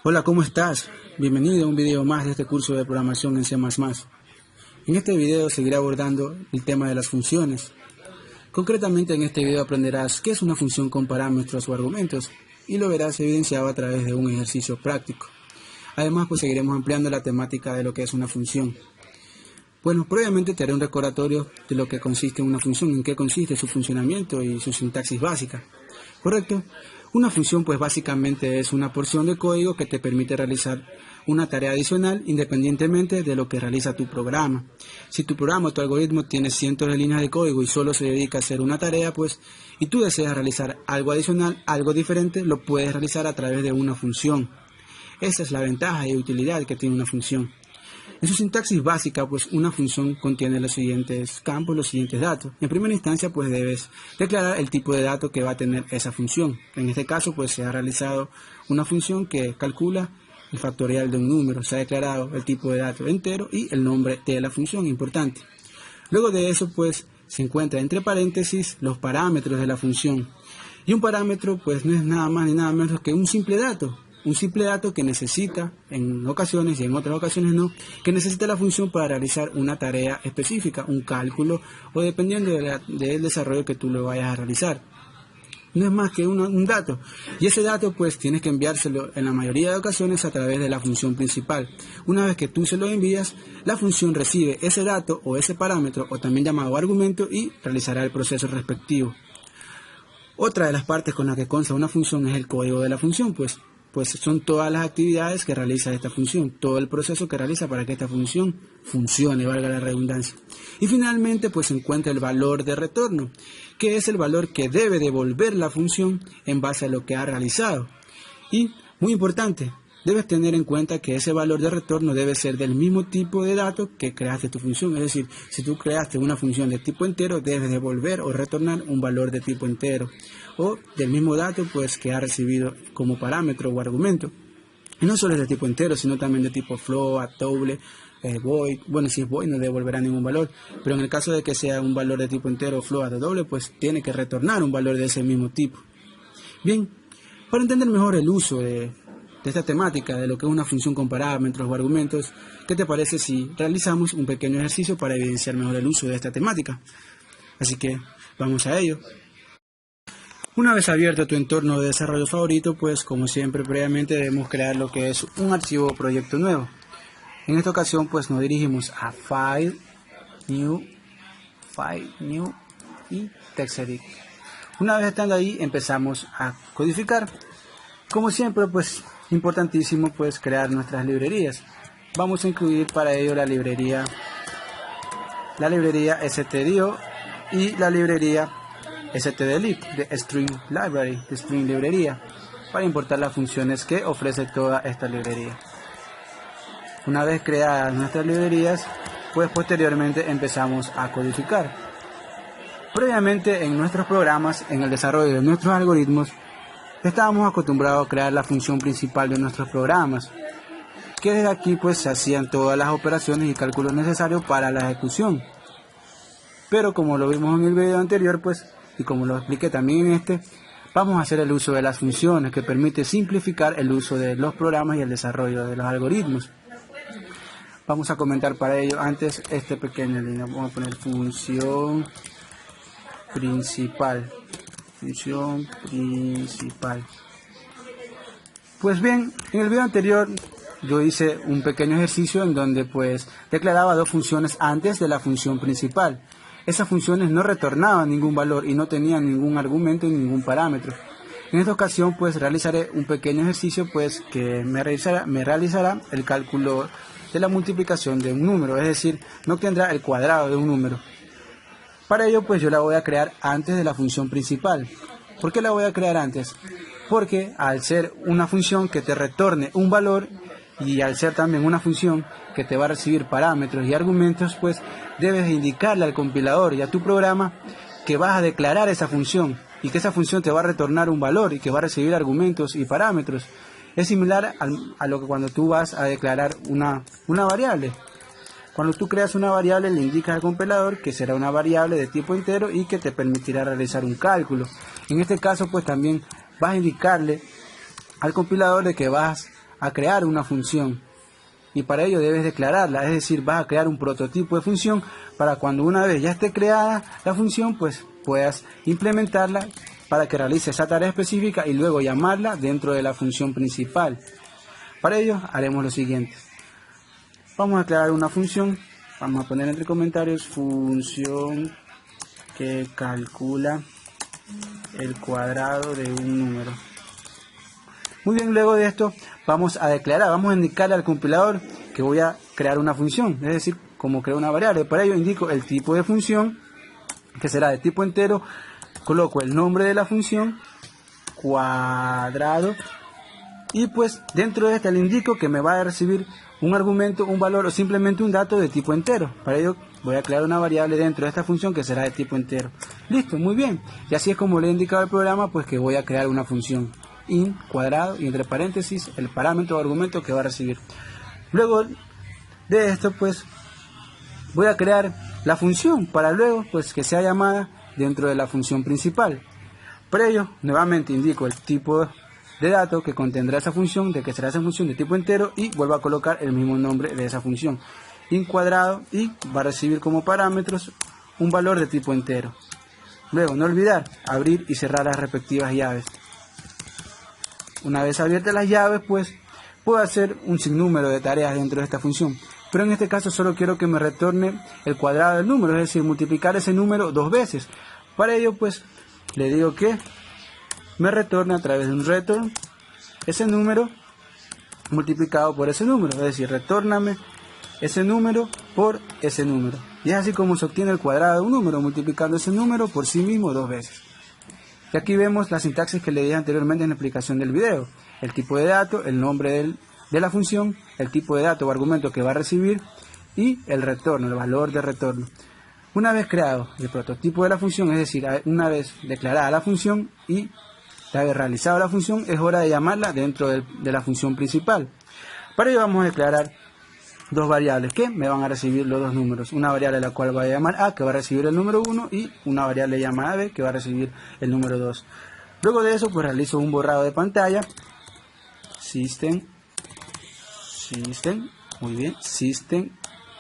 Hola, ¿cómo estás? Bienvenido a un video más de este curso de programación en C++. En este video seguiré abordando el tema de las funciones. Concretamente en este video aprenderás qué es una función con parámetros o argumentos y lo verás evidenciado a través de un ejercicio práctico. Además, seguiremos ampliando la temática de lo que es una función. Bueno, previamente te haré un recordatorio de lo que consiste una función, en qué consiste su funcionamiento y su sintaxis básica. ¿Correcto? Una función básicamente es una porción de código que te permite realizar una tarea adicional independientemente de lo que realiza tu programa. Si tu programa o tu algoritmo tiene cientos de líneas de código y solo se dedica a hacer una tarea, y tú deseas realizar algo adicional, algo diferente, lo puedes realizar a través de una función. Esa es la ventaja y utilidad que tiene una función. En su sintaxis básica, una función contiene los siguientes campos, los siguientes datos. En primera instancia, debes declarar el tipo de dato que va a tener esa función. En este caso, se ha realizado una función que calcula el factorial de un número. Se ha declarado el tipo de dato entero y el nombre de la función, importante. Luego de eso, se encuentra entre paréntesis los parámetros de la función. Y un parámetro, no es nada más ni nada menos que un simple dato. Un simple dato que necesita en ocasiones y en otras ocasiones no, que necesita la función para realizar una tarea específica, un cálculo o dependiendo del desarrollo que tú lo vayas a realizar. No es más que un dato y ese dato tienes que enviárselo en la mayoría de ocasiones a través de la función principal. Una vez que tú se lo envías, la función recibe ese dato o ese parámetro o también llamado argumento y realizará el proceso respectivo. Otra de las partes con la que consta una función es el código de la función, pues son todas las actividades que realiza esta función, todo el proceso que realiza para que esta función funcione, valga la redundancia. Y finalmente se encuentra el valor de retorno, que es el valor que debe devolver la función en base a lo que ha realizado. Y, muy importante, debes tener en cuenta que ese valor de retorno debe ser del mismo tipo de dato que creaste tu función. Es decir, si tú creaste una función de tipo entero, debes devolver o retornar un valor de tipo entero. O del mismo dato que ha recibido como parámetro o argumento. Y no solo es de tipo entero, sino también de tipo float, double, void. Bueno, si es void no devolverá ningún valor, pero en el caso de que sea un valor de tipo entero, float o doble, tiene que retornar un valor de ese mismo tipo. Bien, para entender mejor el uso de esta temática, de lo que es una función con parámetros o argumentos, ¿qué te parece si realizamos un pequeño ejercicio para evidenciar mejor el uso de esta temática? Así que vamos a ello. Una vez abierto tu entorno de desarrollo favorito, como siempre previamente debemos crear lo que es un archivo o proyecto nuevo. En esta ocasión nos dirigimos a File, New y TextEdit. Una vez estando ahí empezamos a codificar. Como siempre importantísimo crear nuestras librerías. Vamos a incluir para ello la librería stdio y la librería stdelete de String Library, de String Librería, para importar las funciones que ofrece toda esta librería. Una vez creadas nuestras librerías, posteriormente empezamos a codificar. Previamente en nuestros programas, en el desarrollo de nuestros algoritmos, estábamos acostumbrados a crear la función principal de nuestros programas, que desde aquí se hacían todas las operaciones y cálculos necesarios para la ejecución. Pero como lo vimos en el video anterior, y como lo expliqué también en este, vamos a hacer el uso de las funciones, que permite simplificar el uso de los programas y el desarrollo de los algoritmos. Vamos a comentar para ello antes este pequeño línea. Vamos a poner función principal. Pues bien, en el video anterior yo hice un pequeño ejercicio en donde declaraba dos funciones antes de la función principal. Esas funciones no retornaban ningún valor y no tenían ningún argumento ni ningún parámetro. En esta ocasión realizaré un pequeño ejercicio que me realizará el cálculo de la multiplicación de un número, es decir, no obtendrá el cuadrado de un número. Para ello yo la voy a crear antes de la función principal. ¿Por qué la voy a crear antes? Porque al ser una función que te retorne un valor y al ser también una función que te va a recibir parámetros y argumentos, debes indicarle al compilador y a tu programa que vas a declarar esa función y que esa función te va a retornar un valor y que va a recibir argumentos y parámetros. Es similar a lo que cuando tú vas a declarar una variable. Cuando tú creas una variable le indicas al compilador que será una variable de tipo entero y que te permitirá realizar un cálculo. En este caso también vas a indicarle al compilador de que vas a crear una función. Y para ello debes declararla, es decir, vas a crear un prototipo de función para cuando una vez ya esté creada la función, pues puedas implementarla para que realice esa tarea específica y luego llamarla dentro de la función principal. Para ello haremos lo siguiente. Vamos a crear una función, vamos a poner entre comentarios función que calcula el cuadrado de un número. Muy bien, luego de esto vamos a declarar, vamos a indicarle al compilador que voy a crear una función, es decir, como crear una variable. Para ello indico el tipo de función, que será de tipo entero, coloco el nombre de la función, cuadrado, y pues dentro de esta le indico que me va a recibir un argumento, un valor o simplemente un dato de tipo entero. Para ello voy a crear una variable dentro de esta función que será de tipo entero. Listo, muy bien. Y así es como le he indicado al programa pues que voy a crear una función int cuadrado y entre paréntesis el parámetro o argumento que va a recibir. Luego de esto pues voy a crear la función para luego pues que sea llamada dentro de la función principal. Para ello nuevamente indico el tipo de dato que contendrá esa función, de que será esa función de tipo entero, y vuelvo a colocar el mismo nombre de esa función, int cuadrado, y va a recibir como parámetros un valor de tipo entero. Luego no olvidar abrir y cerrar las respectivas llaves. Una vez abiertas las llaves pues puedo hacer un sinnúmero de tareas dentro de esta función, pero en este caso solo quiero que me retorne el cuadrado del número, es decir, multiplicar ese número dos veces. Para ello pues le digo que me retorne a través de un return ese número multiplicado por ese número, es decir, retórname ese número por ese número. Y es así como se obtiene el cuadrado de un número, multiplicando ese número por sí mismo dos veces. Y aquí vemos la sintaxis que le dije anteriormente en la explicación del video. El tipo de dato, el nombre de la función, el tipo de dato o argumento que va a recibir y el retorno, el valor de retorno. Una vez creado el prototipo de la función, es decir, una vez declarada la función y de haber realizado la función, es hora de llamarla dentro de la función principal. Para ello vamos a declarar dos variables que me van a recibir los dos números. Una variable la cual voy a llamar A, que va a recibir el número 1, y una variable llamada B, que va a recibir el número 2. Luego de eso pues realizo un borrado de pantalla. System, muy bien, System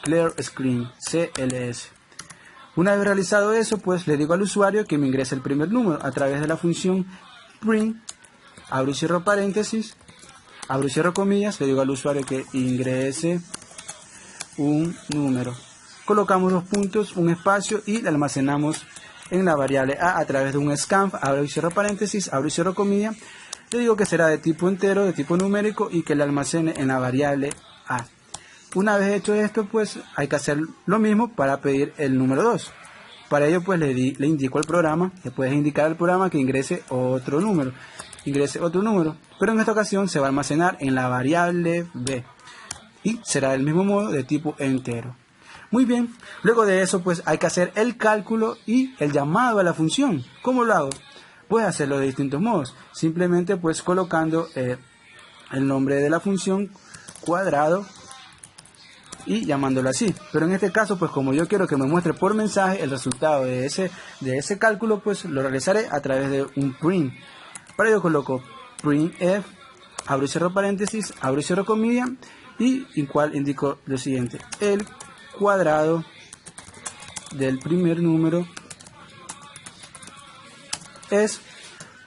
Clear Screen, CLS. Una vez realizado eso, pues le digo al usuario que me ingrese el primer número a través de la función print, abro y cierro paréntesis, abro y cierro comillas, le digo al usuario que ingrese un número. Colocamos dos puntos, un espacio y le almacenamos en la variable A través de un scanf, abro y cierro paréntesis, abro y cierro comillas, le digo que será de tipo entero, de tipo numérico y que le almacene en la variable A. Una vez hecho esto, pues hay que hacer lo mismo para pedir el número 2. Para ello pues le indico al programa, le puedes indicar al programa que ingrese otro número, pero en esta ocasión se va a almacenar en la variable B y será del mismo modo de tipo entero. Muy bien, luego de eso pues hay que hacer el cálculo y el llamado a la función. ¿Cómo lo hago? Puedes hacerlo de distintos modos, simplemente pues colocando el nombre de la función cuadrado y llamándolo así, pero en este caso pues como yo quiero que me muestre por mensaje el resultado de ese cálculo, pues lo realizaré a través de un print. Para ello coloco printf, abro y cierro paréntesis, abro y cierro comilla, y en cual indico lo siguiente: el cuadrado del primer número es,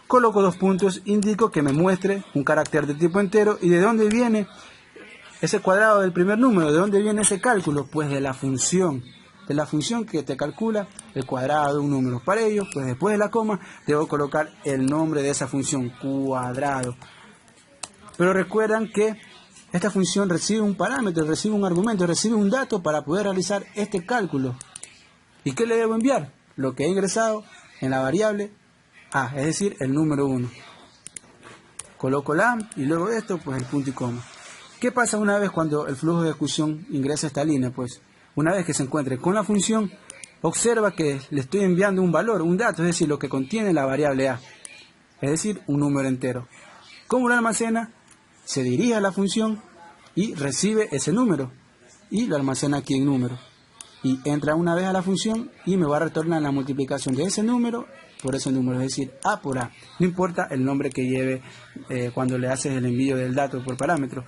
coloco dos puntos, indico que me muestre un carácter de tipo entero. ¿Y de dónde viene ese cuadrado del primer número? ¿De dónde viene ese cálculo? Pues de la función que te calcula el cuadrado de un número. Para ello, pues después de la coma, debo colocar el nombre de esa función, cuadrado. Pero recuerdan que esta función recibe un parámetro, recibe un argumento, recibe un dato para poder realizar este cálculo. ¿Y qué le debo enviar? Lo que he ingresado en la variable A, es decir, el número 1. Coloco la A y luego de esto, pues el punto y coma. ¿Qué pasa una vez cuando el flujo de ejecución ingresa a esta línea? Pues una vez que se encuentre con la función, observa que le estoy enviando un valor, un dato, es decir, lo que contiene la variable A, es decir, un número entero. ¿Cómo lo almacena? Se dirige a la función y recibe ese número y lo almacena aquí en número. Y entra una vez a la función y me va a retornar la multiplicación de ese número por ese número, es decir, A por A. No importa el nombre que lleve cuando le haces el envío del dato por parámetro.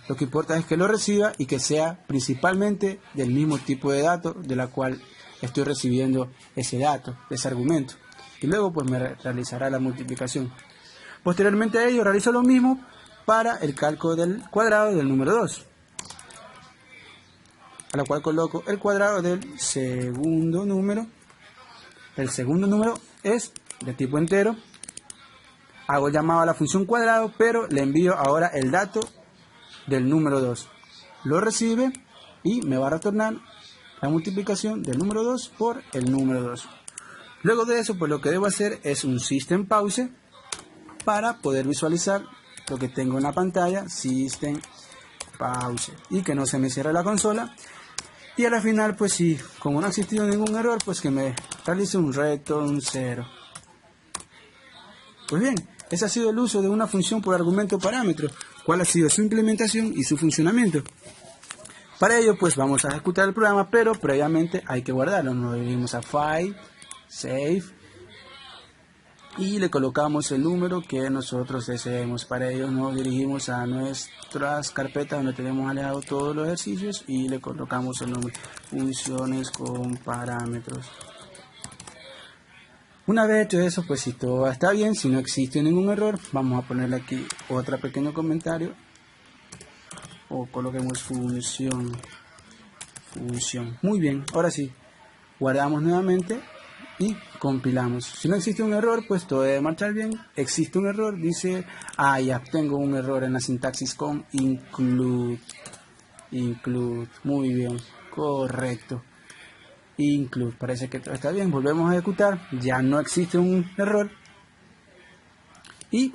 Lo que importa es que lo reciba y que sea principalmente del mismo tipo de dato de la cual estoy recibiendo ese dato, ese argumento. Y luego pues me realizará la multiplicación. Posteriormente a ello realizo lo mismo para el cálculo del cuadrado del número 2. A la cual coloco el cuadrado del segundo número. El segundo número es de tipo entero. Hago llamado a la función cuadrado, pero le envío ahora el dato del número 2. Lo recibe y me va a retornar la multiplicación del número 2 por el número 2. Luego de eso, pues lo que debo hacer es un System Pause para poder visualizar lo que tengo en la pantalla, System Pause, y que no se me cierre la consola. Y a la final, pues sí, como no ha existido ningún error, pues que me realice un return 0. Pues bien, ese ha sido el uso de una función por argumento parámetro, cuál ha sido su implementación y su funcionamiento. Para ello, pues vamos a ejecutar el programa, pero previamente hay que guardarlo. Nos dirigimos a File, Save, y le colocamos el número que nosotros deseemos. Para ello nos dirigimos a nuestras carpetas donde tenemos aliados todos los ejercicios y le colocamos el nombre, funciones con parámetros. Una vez hecho eso, pues si todo está bien, si no existe ningún error, vamos a ponerle aquí otro pequeño comentario o coloquemos función. Muy bien, ahora sí, guardamos nuevamente y compilamos. Si no existe un error, pues todo debe marchar bien. Existe un error, dice, ya tengo un error en la sintaxis con include. Muy bien, correcto. Include, parece que todo está bien. Volvemos a ejecutar, ya no existe un error y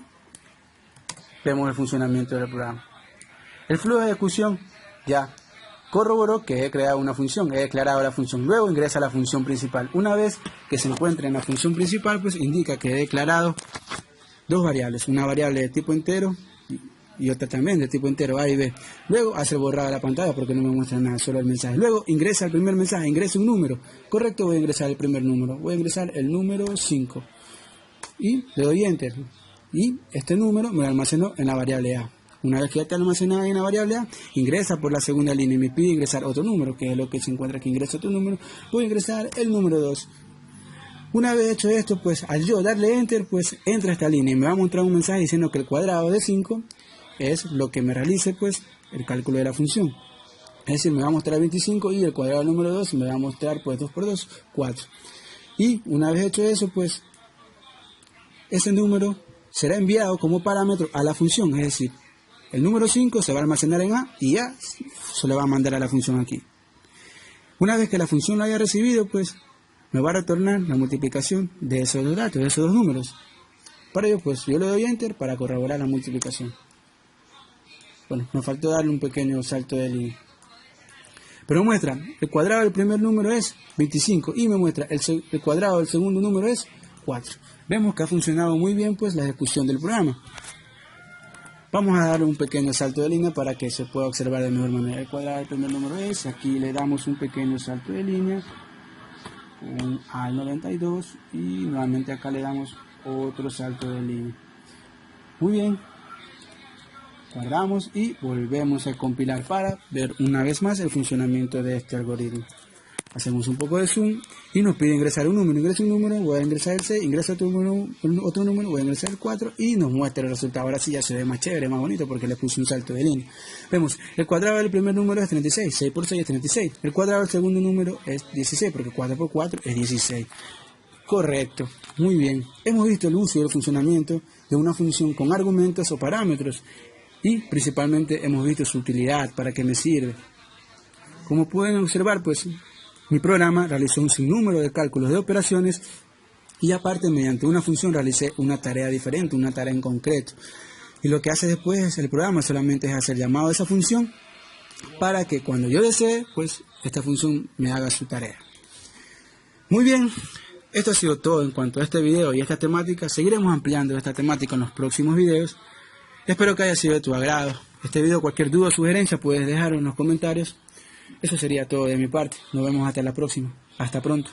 vemos el funcionamiento del programa. El flujo de ejecución ya corroboró que he creado una función, he declarado la función, luego ingresa a la función principal. Una vez que se encuentre en la función principal, pues indica que he declarado dos variables, una variable de tipo entero y otra también de tipo entero, A y B. Luego hace borrada la pantalla porque no me muestra nada, solo el mensaje. Luego ingresa el primer mensaje, ingresa un número, correcto, voy a ingresar el primer número, voy a ingresar el número 5 y le doy enter y este número me lo almacenó en la variable A. Una vez que ya está almacenada en la variable A, ingresa por la segunda línea y me pide ingresar otro número, que es lo que se encuentra aquí, ingresa otro número, voy a ingresar el número 2. Una vez hecho esto, pues al yo darle enter, pues entra esta línea y me va a mostrar un mensaje diciendo que el cuadrado de 5 es lo que me realice pues el cálculo de la función. Es decir, me va a mostrar 25 y el cuadrado del número 2 me va a mostrar pues 2 por 2, 4. Y una vez hecho eso, pues ese número será enviado como parámetro a la función, es decir, el número 5 se va a almacenar en A y A se le va a mandar a la función aquí. Una vez que la función lo haya recibido, pues me va a retornar la multiplicación de esos dos datos, de esos dos números. Para ello, pues yo le doy enter para corroborar la multiplicación. Bueno, me faltó darle un pequeño salto de línea. Pero muestra, el cuadrado del primer número es 25 y me muestra el cuadrado del segundo número es 4. Vemos que ha funcionado muy bien pues la ejecución del programa. Vamos a darle un pequeño salto de línea para que se pueda observar de mejor manera. El cuadrado del primer número es, aquí le damos un pequeño salto de línea, al 92 y nuevamente acá le damos otro salto de línea. Muy bien, guardamos y volvemos a compilar para ver una vez más el funcionamiento de este algoritmo. Hacemos un poco de zoom y nos pide ingresar un número. Ingresa un número, voy a ingresar el 6, ingresa otro número, voy a ingresar el 4 y nos muestra el resultado. Ahora sí ya se ve más chévere, más bonito porque le puse un salto de línea. Vemos, el cuadrado del primer número es 36, 6 por 6 es 36. El cuadrado del segundo número es 16 porque 4 por 4 es 16. Correcto, muy bien. Hemos visto el uso y el funcionamiento de una función con argumentos o parámetros y principalmente hemos visto su utilidad, para qué me sirve. Como pueden observar, pues mi programa realizó un sinnúmero de cálculos de operaciones y aparte mediante una función realicé una tarea diferente, una tarea en concreto. Y lo que hace después el programa solamente es hacer llamado a esa función para que cuando yo desee, pues esta función me haga su tarea. Muy bien, esto ha sido todo en cuanto a este video y esta temática. Seguiremos ampliando esta temática en los próximos videos. Espero que haya sido de tu agrado. Este video, cualquier duda o sugerencia puedes dejar en los comentarios. Eso sería todo de mi parte. Nos vemos hasta la próxima. Hasta pronto.